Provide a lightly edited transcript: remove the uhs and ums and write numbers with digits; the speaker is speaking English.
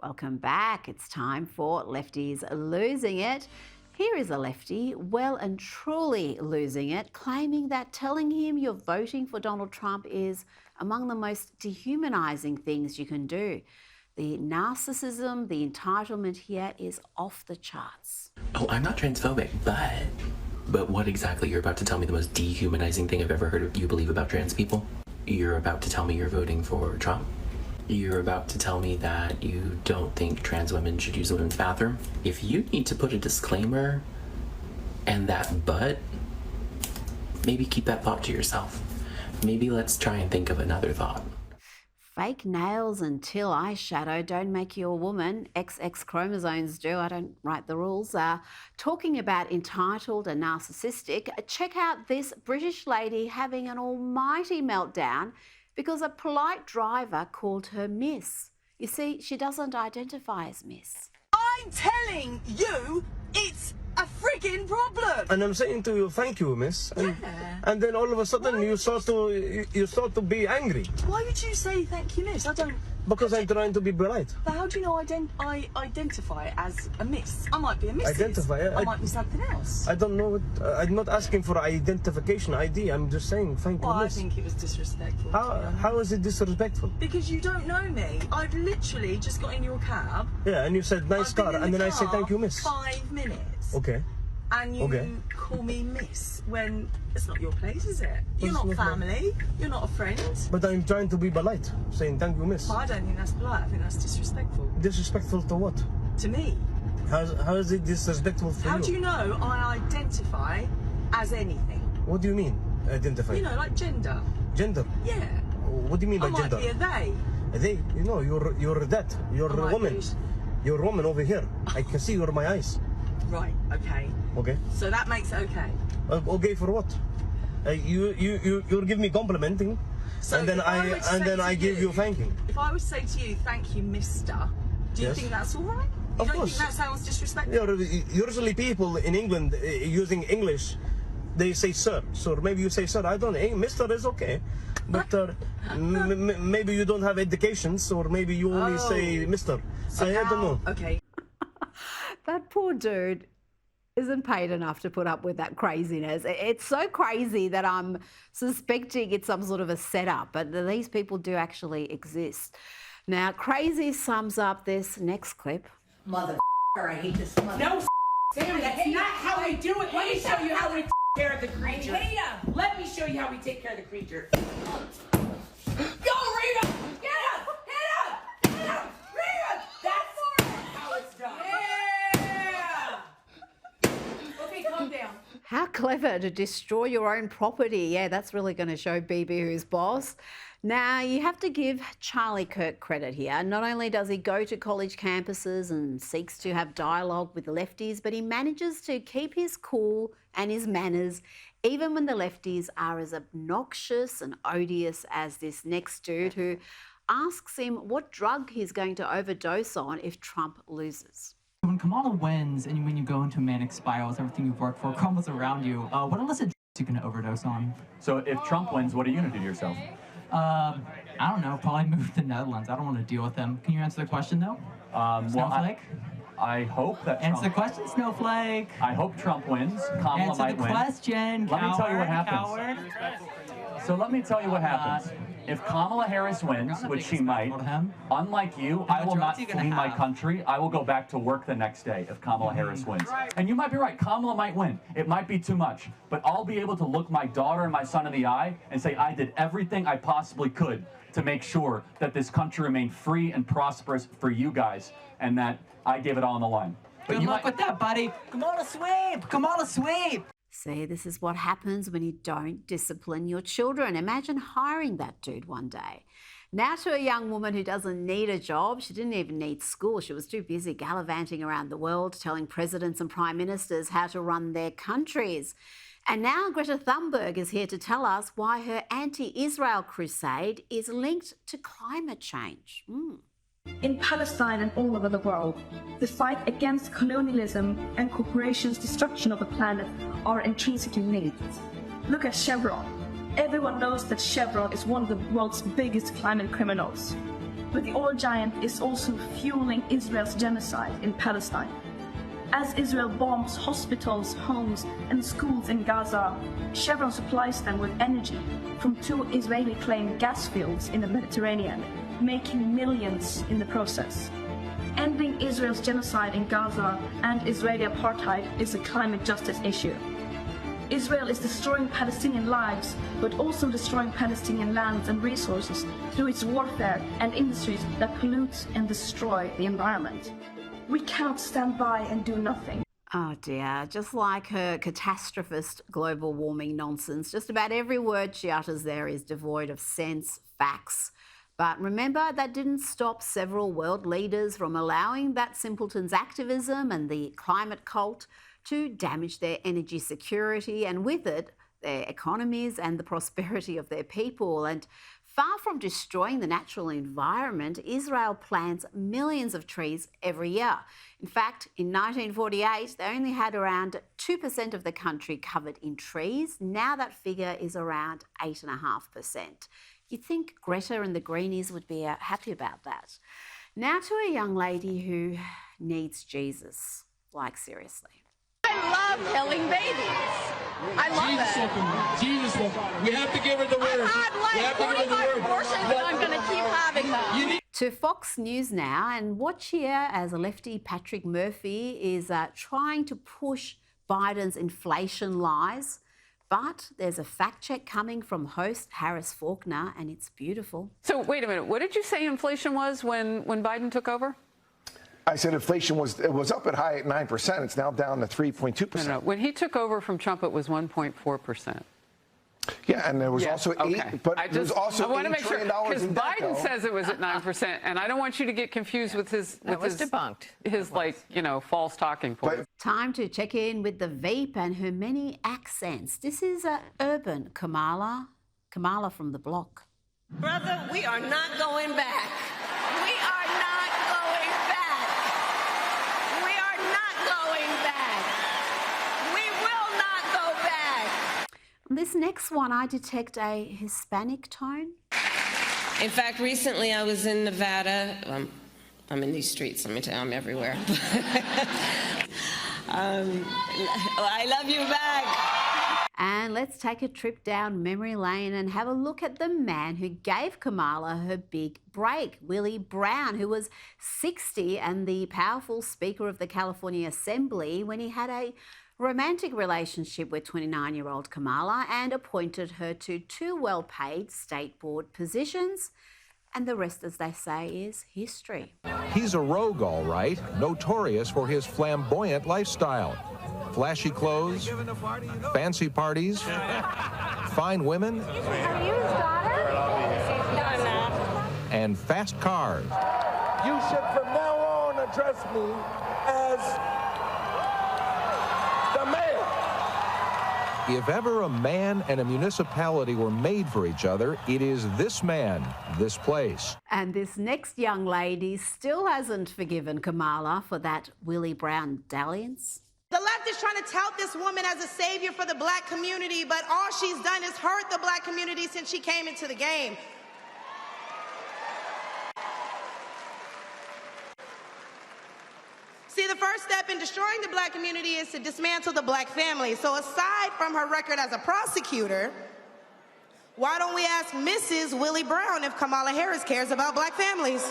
Welcome back. It's time for Lefties Losing It. Here is a lefty well and truly losing it, claiming that telling him you're voting for Donald Trump is among the most dehumanising things you can do. The narcissism, the entitlement here is off the charts. Oh, I'm not transphobic, but what exactly? You're about to tell me the most dehumanizing thing I've ever heard of you believe about trans people? You're about to tell me you're voting for Trump? You're about to tell me that you don't think trans women should use the women's bathroom? If you need to put a disclaimer and that but, maybe keep that thought to yourself. Maybe let's try and think of another thought. Fake nails and teal eyeshadow don't make you a woman. XX chromosomes do. I don't write the rules. Talking about entitled and narcissistic, check out this British lady having an almighty meltdown because a polite driver called her Miss. You see, she doesn't identify as Miss. I'm telling you, it's a frigging problem. And I'm saying to you, thank you, miss. And then all of a sudden you start to be angry. Why would you say thank you, miss? I don't... Because I'm trying to be polite. But how do you know I identify as a miss? I might be a missus. Identify? I might be something else. I don't know what... I'm not asking for identification ID. I'm just saying thank you, miss. I think it was disrespectful. How is it disrespectful? Because you don't know me. I've literally just got in your cab. Yeah, and you said nice I've been car, in and the then I say car thank you, miss. 5 minutes. Okay. And you call me miss when it's not your place, is it? You're not family. You're not a friend. But I'm trying to be polite, saying thank you, miss. Well, I don't think that's polite. I think that's disrespectful. Disrespectful to what? To me. How is it disrespectful for you? How do you know I identify as anything? What do you mean, identify? You know, like gender. Gender? Yeah. What do you mean by gender? I might be a they. A they? You know, you're that. You're a woman. You're a woman over here. I can see you're my eyes. Right, okay. Okay. So that makes it okay. Okay for what? You're giving me complimenting, so and then I give you thanking. If I would say to you, thank you, mister, do you think that's all right? Of course. Think that sounds disrespectful? Yeah, usually people in England using English, they say sir. So maybe you say sir. I don't know. Mister is okay, but maybe you don't have educations, or maybe you only say mister. So I don't know. Okay. That poor dude isn't paid enough to put up with that craziness. It's so crazy that I'm suspecting it's some sort of a setup, but these people do actually exist. Now, crazy sums up this next clip. Mother I hate this mother. No, Sam, that's not how we do it. Let me show you how we take care of the creature. Let me show you how we take care of the creature. Go, Rita! Get up! Get up! Get up! Rita! That's how it's done. Yeah! Okay, calm down. How clever to destroy your own property. Yeah, that's really going to show BB who's boss. Now, you have to give Charlie Kirk credit here. Not only does he go to college campuses and seeks to have dialogue with the lefties, but he manages to keep his cool and his manners, even when the lefties are as obnoxious and odious as this next dude who asks him what drug he's going to overdose on if Trump loses. When Kamala wins and when you go into manic spirals, everything you've worked for crumbles around you, what illicit you can overdose on? So if Trump wins, what are you going to do to yourself? I don't know, probably move to the Netherlands. I don't want to deal with them. Can you answer the question, though? Snowflake? I hope that Trump... Answer the question, Snowflake. I hope Trump wins. Kamala might win. Answer the question, Let me tell you what happens. Coward. So let me tell you what happens. If Kamala Harris wins, which she might, unlike you, I will not flee my country. I will go back to work the next day if Kamala Harris wins. And you might be right. Kamala might win. It might be too much. But I'll be able to look my daughter and my son in the eye and say I did everything I possibly could to make sure that this country remained free and prosperous for you guys, and that I gave it all on the line. But Good luck with that, buddy. Kamala sweep! Kamala sweep! See, this is what happens when you don't discipline your children. Imagine hiring that dude one day. Now to a young woman who doesn't need a job. She didn't even need school. She was too busy gallivanting around the world, telling presidents and prime ministers how to run their countries. And now Greta Thunberg is here to tell us why her anti-Israel crusade is linked to climate change. In Palestine and all over the world, the fight against colonialism and corporations' destruction of the planet are intrinsically linked. Look at Chevron. Everyone knows that Chevron is one of the world's biggest climate criminals. but the oil giant is also fueling Israel's genocide in Palestine. As Israel bombs hospitals, homes, and schools in Gaza, Chevron supplies them with energy from 2 Israeli-claimed gas fields in the Mediterranean, making millions in the process. Ending Israel's genocide in Gaza and Israeli apartheid is a climate justice issue. Israel is destroying Palestinian lives, but also destroying Palestinian lands and resources through its warfare and industries that pollute and destroy the environment. We cannot stand by and do nothing. Oh dear, just like her catastrophist global warming nonsense, just about every word she utters there is devoid of sense, facts. But remember, that didn't stop several world leaders from allowing that simpleton's activism and the climate cult to damage their energy security and with it, their economies and the prosperity of their people. And far from destroying the natural environment, Israel plants millions of trees every year. In fact, in 1948, they only had around 2% of the country covered in trees. Now that figure is around 8.5%. You'd think Greta and the Greenies would be happy about that. Now to a young lady who needs Jesus. Like, seriously. I love killing babies. I love Jesus will. We have to give her the word. I've had like 45 abortions and I'm going to keep having them. To Fox News now, and watch here as a lefty Patrick Murphy is trying to push Biden's inflation lies. But there's a fact check coming from host Harris Faulkner, and it's beautiful. So wait a minute. What did you say inflation was when Biden took over? I said inflation was up at high at 9%. It's now down to 3.2%. No. When he took over from Trump, it was 1.4%. Yeah, and there was also okay. there's also I want to make sure, because in debt, Biden says it was at 9%, and I don't want you to get confused with his debunked. His false talking points. Time to check in with the Veep and her many accents. This is urban Kamala from the block. Brother, we are not going back. We are not going back. We are not going back. We will not go back. This next one, I detect a Hispanic tone. In fact, recently I was in Nevada. I'm in these streets, let me tell you, I'm everywhere. I love you back. And let's take a trip down memory lane and have a look at the man who gave Kamala her big break, Willie Brown, who was 60 and the powerful Speaker of the California Assembly when he had a romantic relationship with 29-year-old Kamala and appointed her to 2 well-paid state board positions. And the rest, as they say, is history. He's a rogue, all right, notorious for his flamboyant lifestyle. Flashy clothes, fancy parties, fine women, and fast cars. You should from now on address me as the mayor. If ever a man and a municipality were made for each other, it is this man, this place. And this next young lady still hasn't forgiven Kamala for that Willie Brown dalliance. The left is trying to tout this woman as a savior for the black community, but all she's done is hurt the black community since she came into the game. See, the first step in destroying the black community is to dismantle the black family. So aside from her record as a prosecutor, why don't we ask Mrs. Willie Brown if Kamala Harris cares about black families?